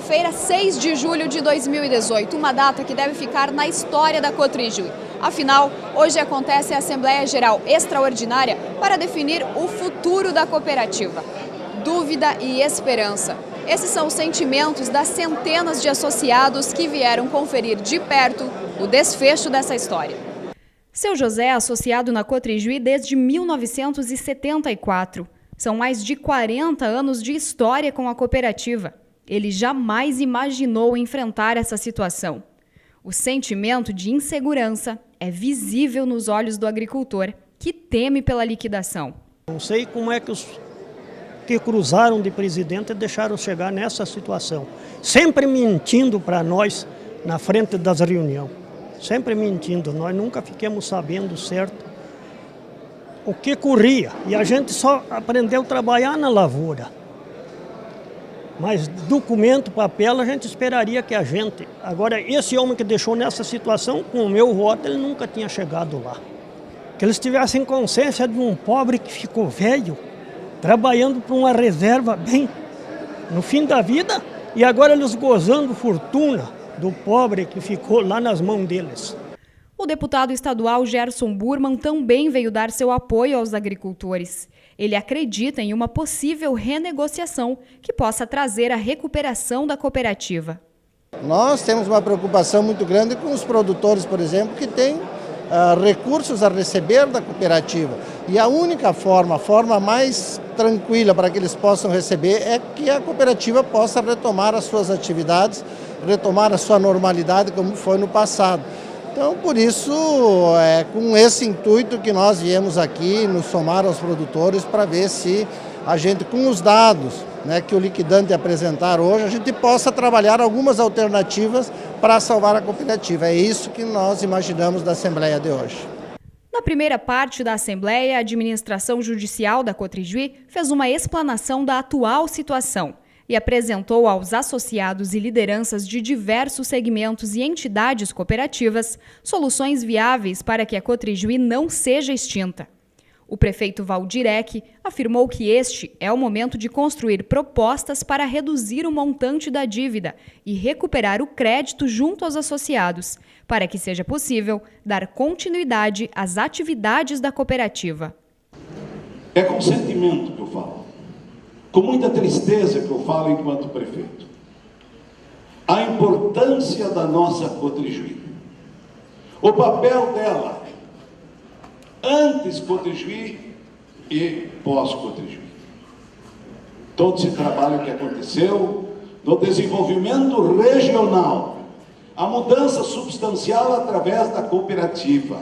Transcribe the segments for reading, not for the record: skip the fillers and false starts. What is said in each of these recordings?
quinta-feira, 6 de julho de 2018, uma data que deve ficar na história da Cotrijuí. Afinal, hoje acontece a Assembleia Geral Extraordinária para definir o futuro da cooperativa. Dúvida e esperança. Esses são os sentimentos das centenas de associados que vieram conferir de perto o desfecho dessa história. Seu José é associado na Cotrijuí desde 1974. São mais de 40 anos de história com a cooperativa. Ele jamais imaginou enfrentar essa situação. O sentimento de insegurança é visível nos olhos do agricultor, que teme pela liquidação. Não sei como é que os que cruzaram de presidente deixaram chegar nessa situação. Sempre mentindo para nós na frente das reuniões. Sempre mentindo. Nós nunca ficamos sabendo certo o que corria. E a gente só aprendeu a trabalhar na lavoura. Mas documento, papel, a gente esperaria que a gente... Agora, esse homem que deixou nessa situação, com o meu voto, ele nunca tinha chegado lá. Que eles tivessem consciência de um pobre que ficou velho, trabalhando para uma reserva bem no fim da vida, e agora eles gozando fortuna do pobre que ficou lá nas mãos deles. O deputado estadual Gerson Burman também veio dar seu apoio aos agricultores. Ele acredita em uma possível renegociação que possa trazer a recuperação da cooperativa. Nós temos uma preocupação muito grande com os produtores, por exemplo, que têm recursos a receber da cooperativa. E a única forma, a forma mais tranquila para que eles possam receber é que a cooperativa possa retomar as suas atividades, retomar a sua normalidade como foi no passado. Então, por isso, é com esse intuito que nós viemos aqui nos somar aos produtores para ver se a gente, com os dados, né, que o liquidante apresentar hoje, a gente possa trabalhar algumas alternativas para salvar a cooperativa. É isso que nós imaginamos da Assembleia de hoje. Na primeira parte da Assembleia, a administração judicial da Cotrijuí fez uma explanação da atual situação e apresentou aos associados e lideranças de diversos segmentos e entidades cooperativas soluções viáveis para que a Cotrijuí não seja extinta. O prefeito Valdir Eck afirmou que este é o momento de construir propostas para reduzir o montante da dívida e recuperar o crédito junto aos associados, para que seja possível dar continuidade às atividades da cooperativa. É com sentimento que eu falo. Com muita tristeza que eu falo enquanto prefeito. A importância da nossa Cotrijuí. O papel dela, antes Cotrijuí e pós-Cotrijuí. Todo esse trabalho que aconteceu no desenvolvimento regional. A mudança substancial através da cooperativa.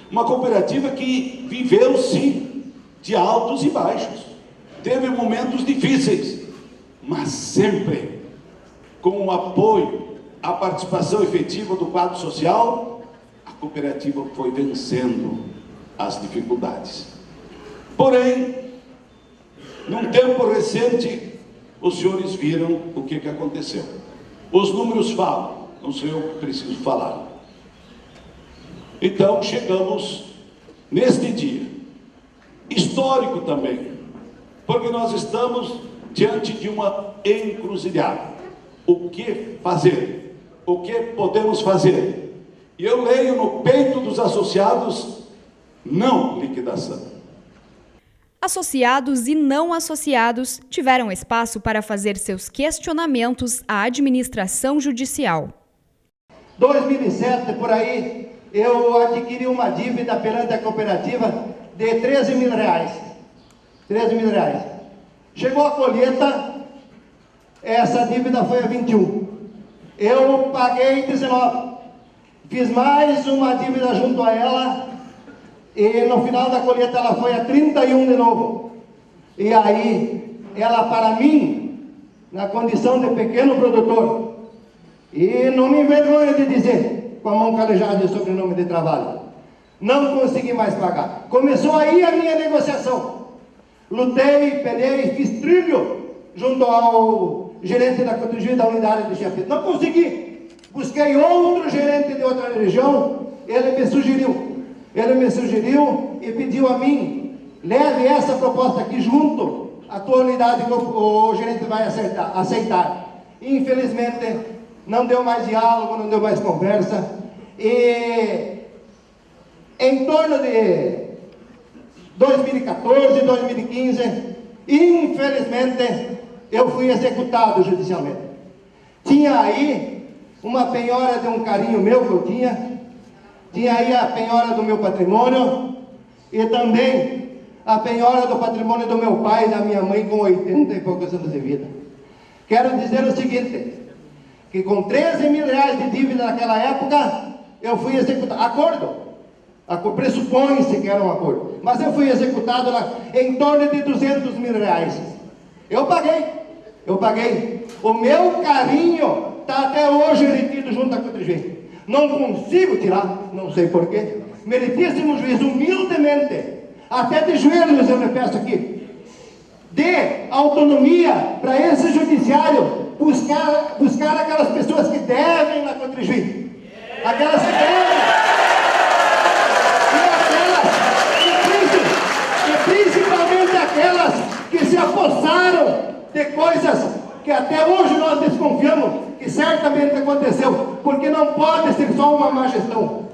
Uma cooperativa que viveu, sim, de altos e baixos. Teve momentos difíceis, mas sempre com o apoio, a participação efetiva do quadro social, a cooperativa foi vencendo as dificuldades. Porém, num tempo recente, os senhores viram o que aconteceu. Os números falam, não sei eu que preciso falar. Então, chegamos neste dia, histórico também, porque nós estamos diante de uma encruzilhada. O que fazer? O que podemos fazer? E eu leio no peito dos associados, não liquidação. Associados e não associados tiveram espaço para fazer seus questionamentos à administração judicial. 2007, por aí, eu adquiri uma dívida perante a cooperativa de R$13 mil. R$13 mil. Chegou a colheita, essa dívida foi a 21. Eu paguei 19. Fiz mais uma dívida junto a ela e no final da colheita ela foi a 31 de novo. E aí, ela para mim, na condição de pequeno produtor, e não me envergonho de dizer, com a mão calejada e sobrenome de trabalho, não consegui mais pagar. Começou aí a minha negociação. Lutei, pelei, fiz trilho junto ao gerente da Cotrijuí da unidade de Chapéu. Não consegui. Busquei outro gerente de outra região, ele me sugeriu e pediu a mim, leve essa proposta aqui junto à tua unidade que o gerente vai aceitar. infelizmente, não deu mais diálogo, não deu mais conversa, e em torno de 2014, 2015, infelizmente, eu fui executado judicialmente. Tinha aí uma penhora de um carinho meu que eu tinha aí a penhora do meu patrimônio e também a penhora do patrimônio do meu pai e da minha mãe com 80 e poucos anos de vida. Quero dizer o seguinte, que com 13 mil reais de dívida naquela época, eu fui executado. Acordo, pressupõe-se que era um acordo, mas eu fui executado em torno de 200 mil reais. Eu paguei. O meu carinho está até hoje retido junto à Cotrijuí. Não consigo tirar, não sei porquê. Meritíssimo juiz, humildemente, até de joelhos eu me peço aqui, dê autonomia para esse judiciário buscar aquelas pessoas que devem na Cotrijuí. Aquelas que devem. E principalmente aquelas que se apossaram de coisas que até hoje nós desconfiamos que certamente aconteceu, porque não pode ser só uma má gestão.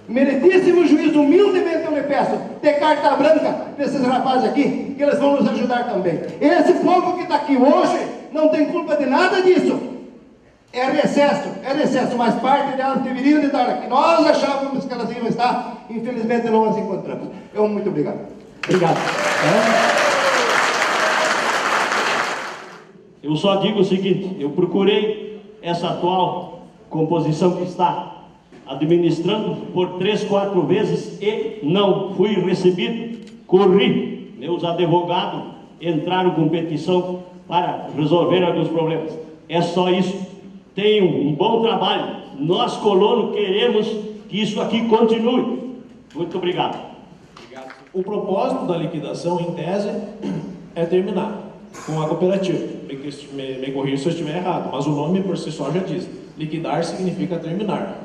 Meritíssimo juiz, humildemente eu lhe peço, ter carta branca desses rapazes aqui, que eles vão nos ajudar também. Esse povo que está aqui hoje não tem culpa de nada disso. É recesso, mas parte delas deveriam estar aqui. Nós achávamos que elas iam estar, infelizmente não as encontramos. Muito obrigado. Obrigado. Eu só digo o seguinte, eu procurei essa atual composição que está administrando por 3, 4 vezes e não fui recebido. Corri, meus advogados entraram com petição para resolver alguns problemas. É só isso. Tenham um bom trabalho. Nós, colonos, queremos que isso aqui continue. Muito obrigado. O propósito da liquidação, em tese, é terminar com a cooperativa. Me corrija se eu estiver errado, mas o nome por si só já diz. Liquidar significa terminar.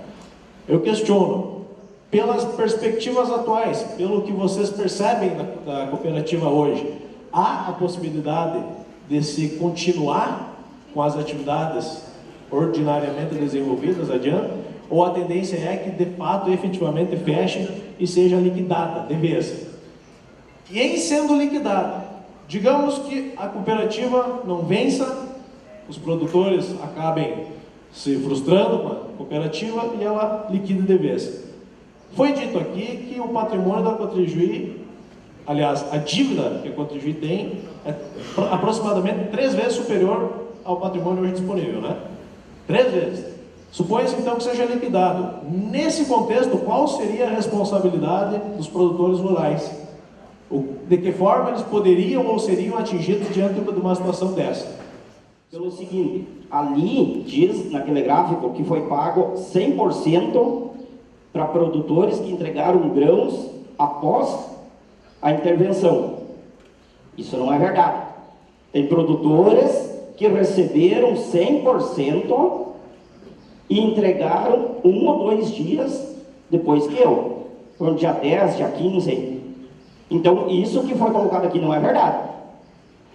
Eu questiono, pelas perspectivas atuais, pelo que vocês percebem da cooperativa hoje, há a possibilidade de se continuar com as atividades ordinariamente desenvolvidas adiante, ou a tendência é que de fato, efetivamente, feche e seja liquidada de vez? E em sendo liquidada, digamos que a cooperativa não vença, os produtores acabem se frustrando com a cooperativa e ela liquida de vez. Foi dito aqui que o patrimônio da Cotrijuí, aliás, a dívida que a Cotrijuí tem é aproximadamente 3 vezes superior ao patrimônio hoje disponível, né? 3 vezes. Supõe-se então que seja liquidado. Nesse contexto, qual seria a responsabilidade dos produtores rurais? De que forma eles poderiam ou seriam atingidos diante de uma situação dessa? Pelo seguinte, ali diz naquele gráfico que foi pago 100% para produtores que entregaram grãos após a intervenção. Isso não é verdade. Tem produtores que receberam 100% e entregaram 1 ou 2 dias depois que eu. Foi no dia 10, dia 15. Então, isso que foi colocado aqui não é verdade.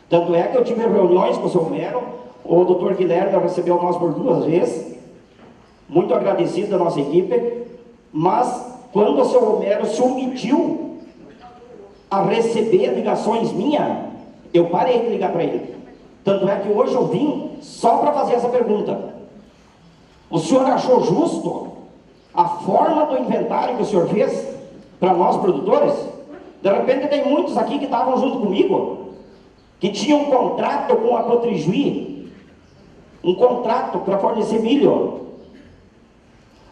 Tanto é que eu tive reuniões com o seu Homero, o doutor Guilherme recebeu nós por 2 vezes, muito agradecido da nossa equipe, mas quando o seu Homero se omitiu a receber ligações minhas, eu parei de ligar para ele. Tanto é que hoje eu vim só para fazer essa pergunta. O senhor achou justo a forma do inventário que o senhor fez para nós produtores? De repente tem muitos aqui que estavam junto comigo, que tinham um contrato com a Cotrijuí, um contrato para fornecer milho.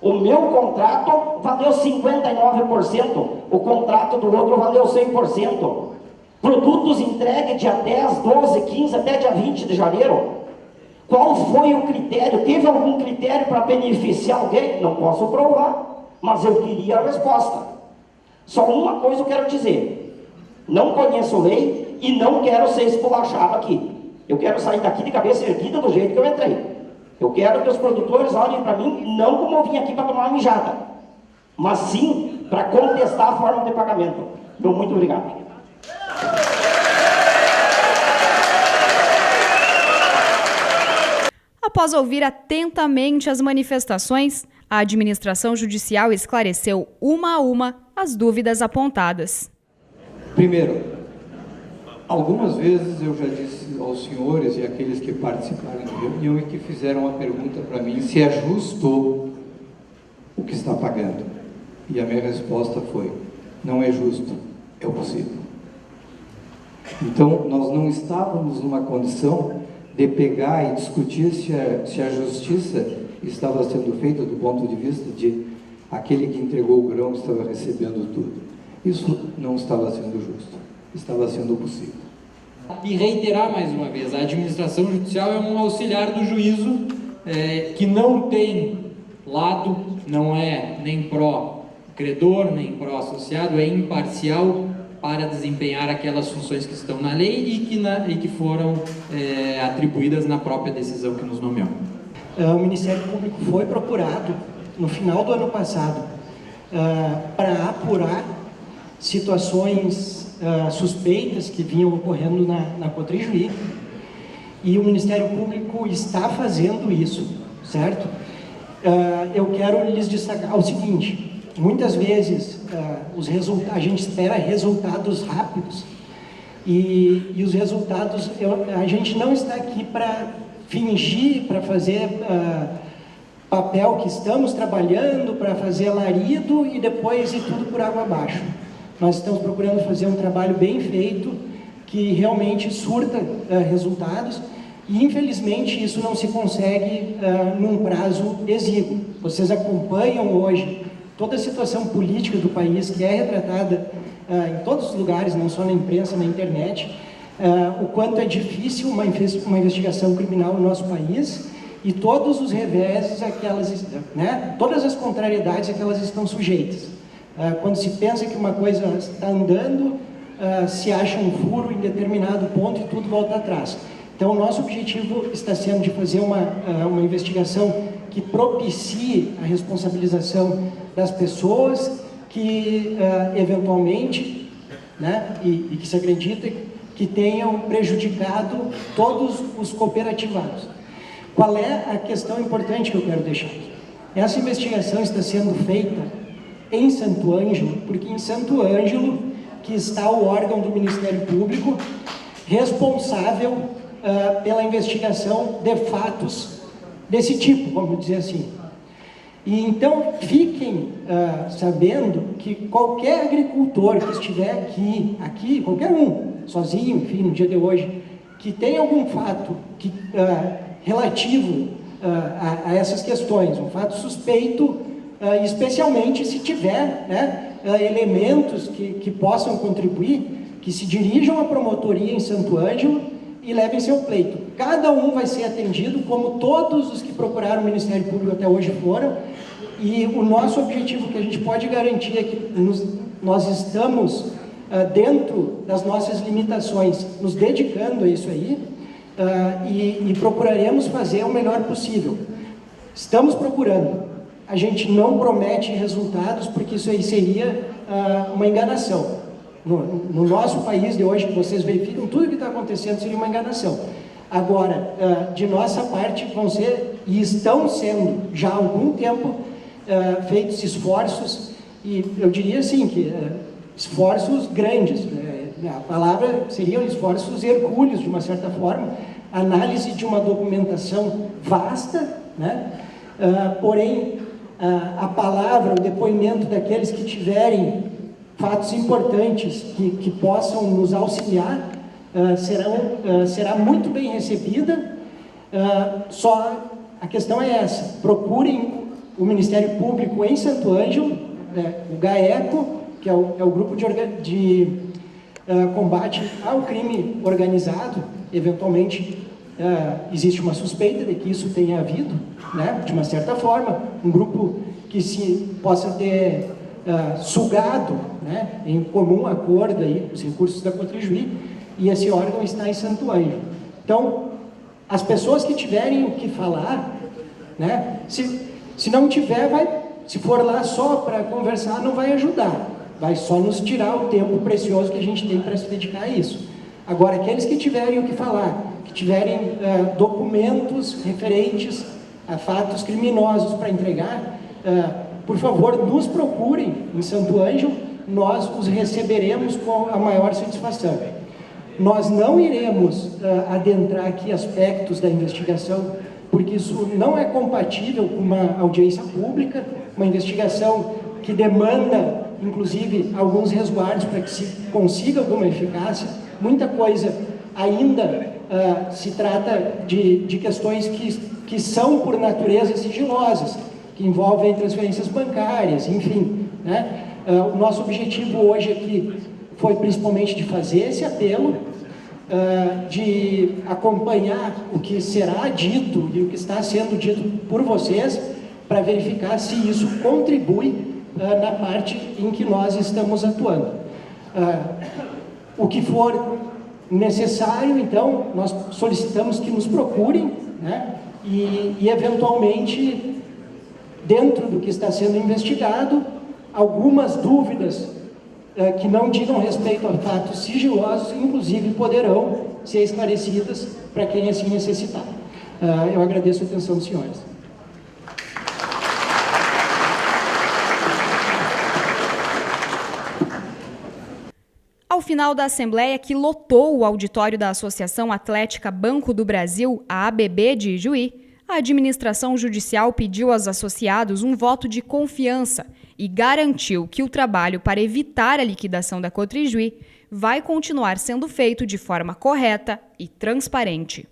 O meu contrato valeu 59%, o contrato do outro valeu 100%. Produtos entregues dia 10, 12, 15, até dia 20 de janeiro. Qual foi o critério? Teve algum critério para beneficiar alguém? Não posso provar, mas eu queria a resposta. Só uma coisa eu quero dizer: não conheço lei e não quero ser esculachado aqui. Eu quero sair daqui de cabeça erguida do jeito que eu entrei. Eu quero que os produtores olhem para mim, não como eu vim aqui para tomar uma mijada, mas sim para contestar a forma de pagamento. Então, muito obrigado. Após ouvir atentamente as manifestações, a administração judicial esclareceu uma a uma as dúvidas apontadas. Primeiro, algumas vezes eu já disse aos senhores e àqueles que participaram da reunião e que fizeram a pergunta para mim se é justo o que está pagando. E a minha resposta foi: não é justo, é o possível. Então, nós não estávamos numa condição de pegar e discutir se a justiça estava sendo feita do ponto de vista de aquele que entregou o grão estava recebendo tudo. Isso não estava sendo justo, estava sendo possível. E reiterar mais uma vez, a administração judicial é um auxiliar do juízo que não tem lado, não é nem pró-credor, nem pró-associado, é imparcial para desempenhar aquelas funções que estão na lei e que foram atribuídas na própria decisão que nos nomeou. O Ministério Público foi procurado no final do ano passado para apurar situações suspeitas que vinham ocorrendo na Cotrijuí, e o Ministério Público está fazendo isso, certo? Eu quero lhes destacar o seguinte: muitas vezes a gente espera resultados rápidos e os resultados, a gente não está aqui para fingir, para fazer papel que estamos trabalhando, para fazer alarido e depois ir tudo por água abaixo. Nós estamos procurando fazer um trabalho bem feito, que realmente surta resultados, e infelizmente isso não se consegue num prazo exíguo. Vocês acompanham hoje toda a situação política do país, que é retratada em todos os lugares, não só na imprensa, na internet, o quanto é difícil uma investigação criminal no nosso país, e todos os reveses, todas as contrariedades a que elas estão sujeitas. Quando se pensa que uma coisa está andando, se acha um furo em determinado ponto e tudo volta atrás. Então, o nosso objetivo está sendo de fazer uma investigação que propicie a responsabilização das pessoas que, eventualmente, e que se acredita que tenham prejudicado todos os cooperativados. Qual é a questão importante que eu quero deixar aqui? Essa investigação está sendo feita em Santo Ângelo, porque em Santo Ângelo que está o órgão do Ministério Público responsável pela investigação de fatos desse tipo, vamos dizer assim. E então fiquem sabendo que qualquer agricultor que estiver aqui, qualquer um, sozinho, enfim, no dia de hoje, que tenha algum fato relativo a essas questões, um fato suspeito, especialmente se tiver elementos que possam contribuir, que se dirijam à promotoria em Santo Ângelo e levem seu pleito. Cada um vai ser atendido, como todos os que procuraram o Ministério Público até hoje foram, e o nosso objetivo que a gente pode garantir é que nós estamos, dentro das nossas limitações, nos dedicando a isso aí, e procuraremos fazer o melhor possível. Estamos procurando. A gente não promete resultados, porque isso aí seria uma enganação. No nosso país de hoje, que vocês verificam, tudo que está acontecendo seria uma enganação. Agora, de nossa parte, vão ser, e estão sendo, já há algum tempo, feitos esforços, e eu diria assim, que esforços grandes, a palavra seriam esforços hercúleos, de uma certa forma, análise de uma documentação vasta, porém, a palavra, o depoimento daqueles que tiverem fatos importantes que possam nos auxiliar, será muito bem recebida. Só a questão é essa: procurem o Ministério Público em Santo Ângelo, o GAECO, que é o grupo de combate ao crime organizado. Eventualmente existe uma suspeita de que isso tenha havido, de uma certa forma, um grupo que se possa ter sugado, em comum acordo aí, os recursos da Cotrijuí, e esse órgão está em Santo Ângelo. Então, as pessoas que tiverem o que falar, se não tiver, se for lá só para conversar, não vai ajudar, vai só nos tirar o tempo precioso que a gente tem para se dedicar a isso. Agora, aqueles que tiverem o que falar, que tiverem documentos referentes a fatos criminosos para entregar, por favor, nos procurem em Santo Ângelo, nós os receberemos com a maior satisfação. Nós não iremos adentrar aqui aspectos da investigação, porque isso não é compatível com uma audiência pública, uma investigação que demanda, inclusive, alguns resguardos para que se consiga alguma eficácia. Muita coisa ainda se trata de questões que são, por natureza, sigilosas, que envolvem transferências bancárias, enfim, né? O nosso objetivo hoje aqui foi principalmente de fazer esse apelo, de acompanhar o que será dito e o que está sendo dito por vocês, para verificar se isso contribui na parte em que nós estamos atuando. O que for necessário, então, nós solicitamos que nos procurem, né? E eventualmente, dentro do que está sendo investigado, algumas dúvidas que não digam respeito a fatos sigilosos, inclusive, poderão ser esclarecidas para quem assim necessitar. Eu agradeço a atenção dos senhores. Ao final da Assembleia, que lotou o auditório da Associação Atlética Banco do Brasil, a ABB de Ijuí, a administração judicial pediu aos associados um voto de confiança e garantiu que o trabalho para evitar a liquidação da Cotrijuí vai continuar sendo feito de forma correta e transparente.